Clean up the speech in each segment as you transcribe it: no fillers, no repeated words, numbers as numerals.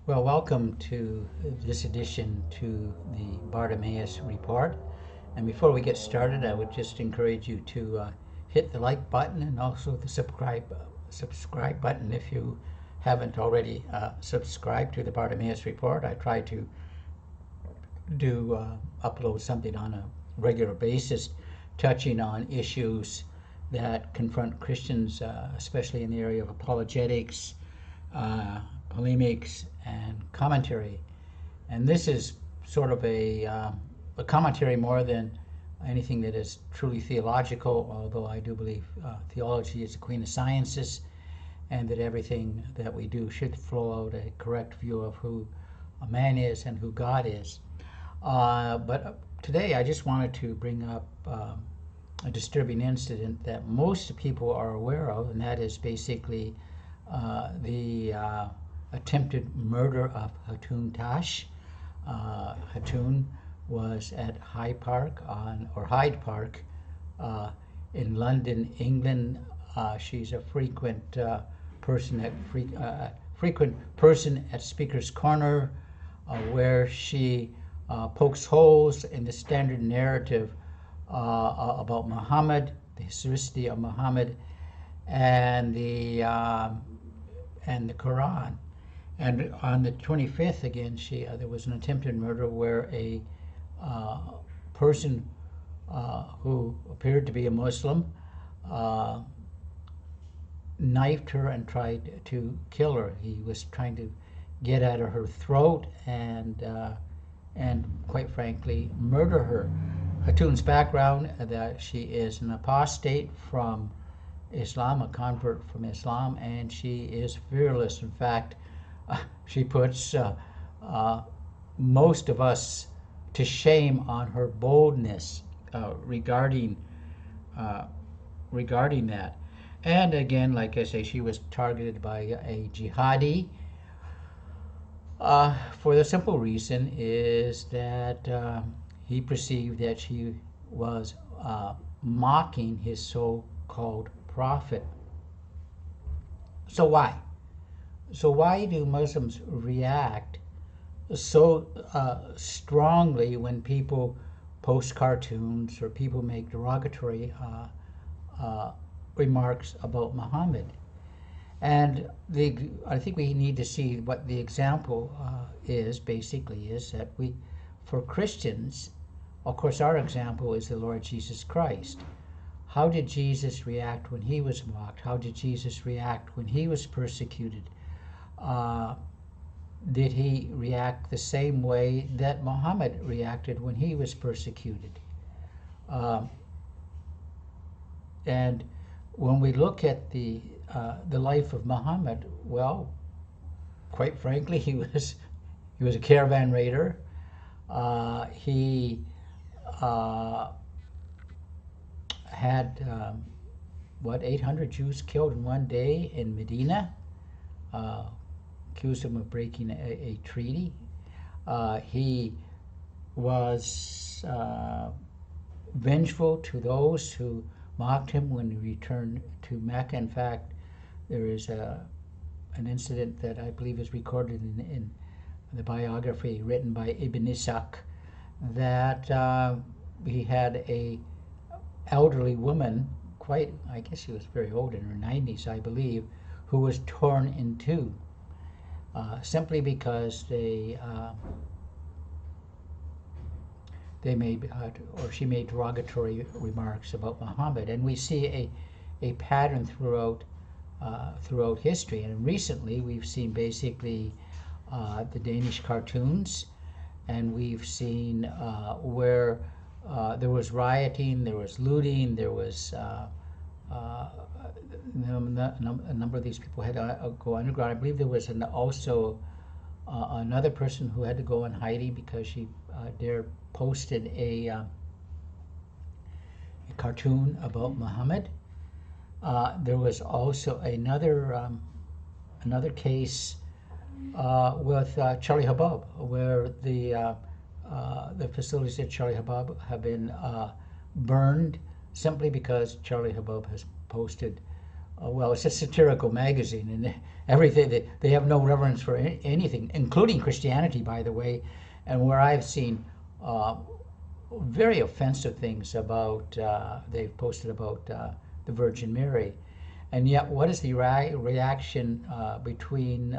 Well, welcome to this edition to the Bartimaeus Report. And before we get started, I would just encourage you to hit the like button and also the subscribe button if you haven't already subscribed to the Bartimaeus Report. I try to upload something on a regular basis, touching on issues that confront Christians, especially in the area of apologetics, polemics, and commentary. And this is sort of a commentary more than anything that is truly theological, although I do believe theology is the queen of sciences, and that everything that we do should flow out a correct view of who a man is and who God is. But today I just wanted to bring up a disturbing incident that most people are aware of, and that is basically the attempted murder of Hatun Tash. Hatun was at Hyde Park in London, England. She's a frequent person at Speaker's Corner, where she pokes holes in the standard narrative about Muhammad, the historicity of Muhammad, and the Quran. And on the 25th, again, there was an attempted murder where a person who appeared to be a Muslim knifed her and tried to kill her. He was trying to get at her throat and quite frankly, murder her. Hatun's background, that she is an apostate from Islam, a convert from Islam, and she is fearless. In fact, she puts most of us to shame on her boldness regarding that. And again, like I say, she was targeted by a jihadi for the simple reason is that he perceived that she was mocking his so-called prophet. So why? So why do Muslims react so strongly when people post cartoons or people make derogatory remarks about Muhammad? And I think we need to see what the example is that for Christians, of course, our example is the Lord Jesus Christ. How did Jesus react when he was mocked? How did Jesus react when he was persecuted? Did he react the same way that Muhammad reacted when he was persecuted? And when we look at the life of Muhammad, well, quite frankly, he was a caravan raider. He had 800 Jews killed in one day in Medina. Accused him of breaking a treaty. He was vengeful to those who mocked him when he returned to Mecca. In fact, there is an incident that I believe is recorded in the biography written by Ibn Ishaq that he had a elderly woman, I guess she was very old, in her 90s, I believe, who was torn in two simply because she made derogatory remarks about Muhammad. And we see a pattern throughout history. And recently we've seen basically the Danish cartoons, and we've seen where there was rioting, there was looting, there was a number of these people had to go underground. I believe there was also another person who had to go in hiding because she posted a cartoon about Muhammad. There was also another case with Charlie Habab, where the facilities at Charlie Habab have been burned simply because Charlie Habab has posted well, it's a satirical magazine, and everything, they have no reverence for anything, including Christianity, by the way, and where I've seen very offensive things about, they've posted about the Virgin Mary. And yet, what is the reaction between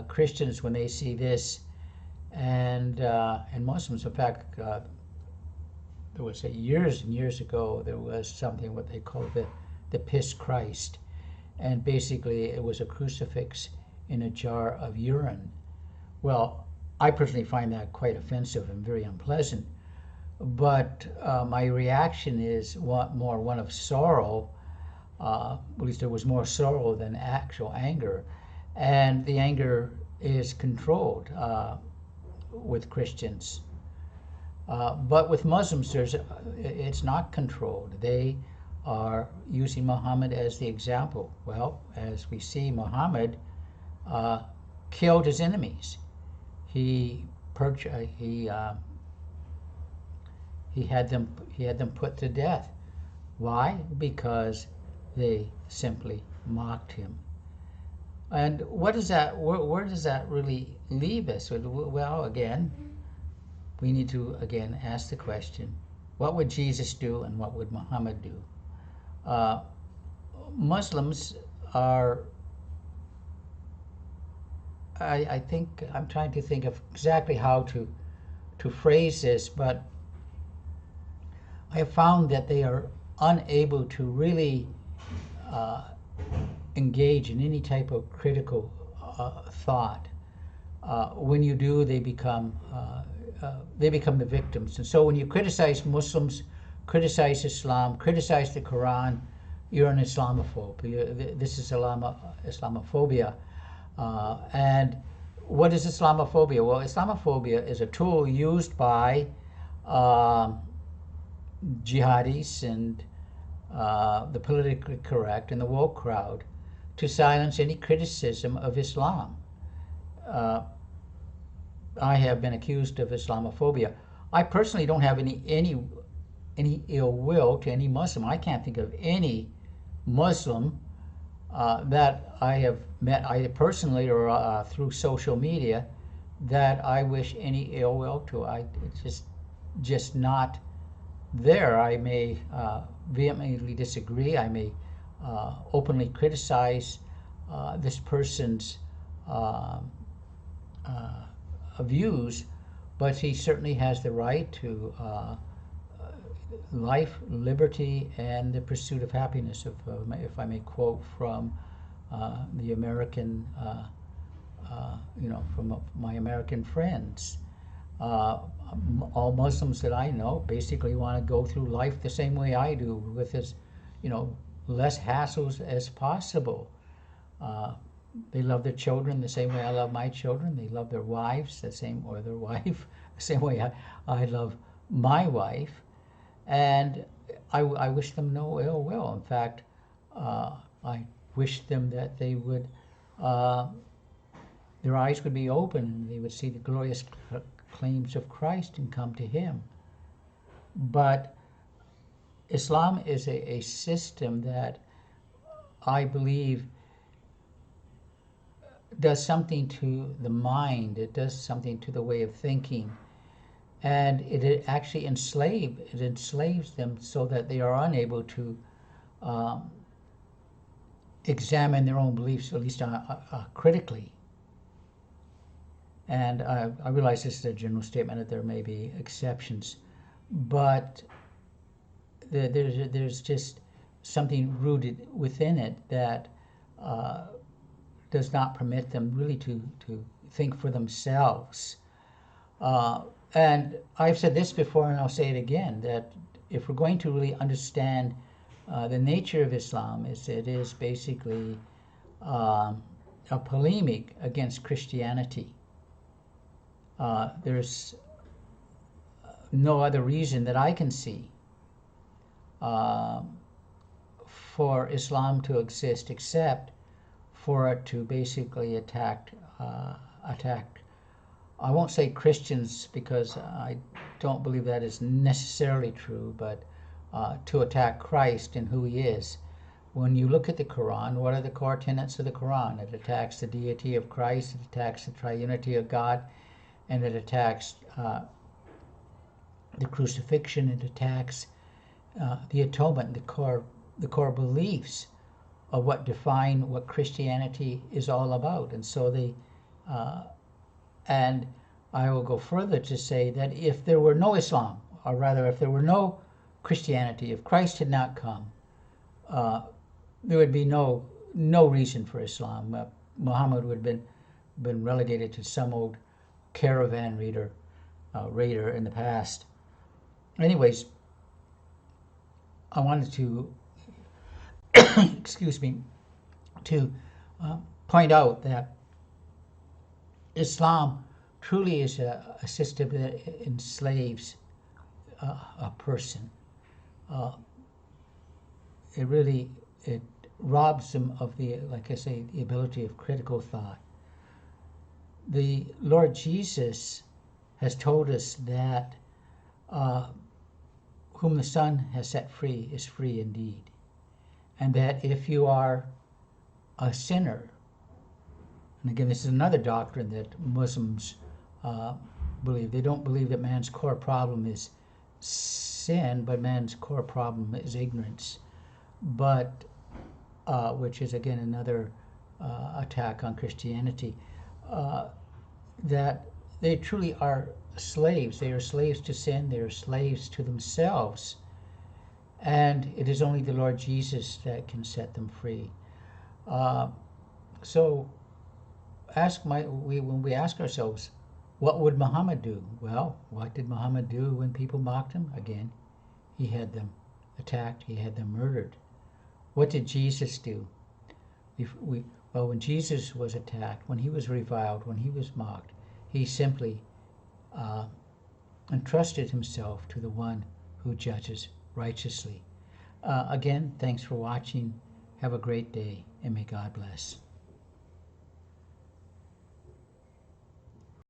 Christians when they see this and Muslims? In fact, there was years and years ago, there was something what they call the piss Christ, and basically it was a crucifix in a jar of urine. Well, I personally find that quite offensive and very unpleasant, but my reaction is more one of sorrow. At least there was more sorrow than actual anger, and the anger is controlled with Christians. But with Muslims, it's not controlled. They are using Muhammad as the example. Well, as we see, Muhammad killed his enemies. He had them put to death. Why? Because they simply mocked him. And what does that? Where does that really leave us? Well, again, we need to ask the question: what would Jesus do, and what would Muhammad do? Muslims are. I think I'm trying to think of exactly how to phrase this, but I have found that they are unable to really engage in any type of critical thought. When you do, they become the victims. And so when you criticize Muslims, criticize Islam, criticize the Quran, you're an Islamophobe. This is Islamophobia. And what is Islamophobia? Well, Islamophobia is a tool used by jihadis and the politically correct and the woke crowd to silence any criticism of Islam. I have been accused of Islamophobia. I personally don't have any ill will to any Muslim. I can't think of any Muslim that I have met either personally or through social media that I wish any ill will to. It's just not there. I may vehemently disagree. I may openly criticize this person's views, but he certainly has the right to life, liberty, and the pursuit of happiness, if I may quote from the American, from my American friends. All Muslims that I know basically want to go through life the same way I do, with as less hassles as possible. They love their children the same way I love my children. They love their wives the same way I love my wife. And I wish them no ill will. In fact, I wish them that they would, their eyes would be open and they would see the glorious claims of Christ and come to Him. But Islam is a system that I believe does something to the mind. It does something to the way of thinking, and it actually enslaves them so that they are unable to examine their own beliefs, at least critically. And I realize this is a general statement that there may be exceptions, but there's just something rooted within it that does not permit them really to think for themselves. And I've said this before, and I'll say it again, that if we're going to really understand the nature of Islam, it is basically a polemic against Christianity. There's no other reason that I can see for Islam to exist except for it to basically attack, I won't say Christians because I don't believe that is necessarily true, but to attack Christ and who He is. When you look at the Quran, what are the core tenets of the Quran? It attacks the deity of Christ, it attacks the triunity of God, and it attacks the crucifixion, it attacks the atonement, the core beliefs of what define what Christianity is all about. And so and I will go further to say that if there were no Islam, or rather if there were no Christianity, if Christ had not come, there would be no reason for Islam. Muhammad would have been relegated to some old caravan raider in the past. Anyways, I wanted to excuse me, to point out that Islam truly is a system that enslaves a person. It robs them of the, like I say, the ability of critical thought. The Lord Jesus has told us that whom the Son has set free is free indeed. And that if you are a sinner, and again, this is another doctrine that Muslims believe. They don't believe that man's core problem is sin, but man's core problem is ignorance. But, which is again another attack on Christianity, that they truly are slaves. They are slaves to sin. They are slaves to themselves. And it is only the Lord Jesus that can set them free. So when we ask ourselves, what would Muhammad do? Well, what did Muhammad do when people mocked him? Again, he had them attacked. He had them murdered. What did Jesus do? Well, when Jesus was attacked, when he was reviled, when he was mocked, he simply entrusted himself to the one who judges righteously. Again, thanks for watching. Have a great day, and may God bless.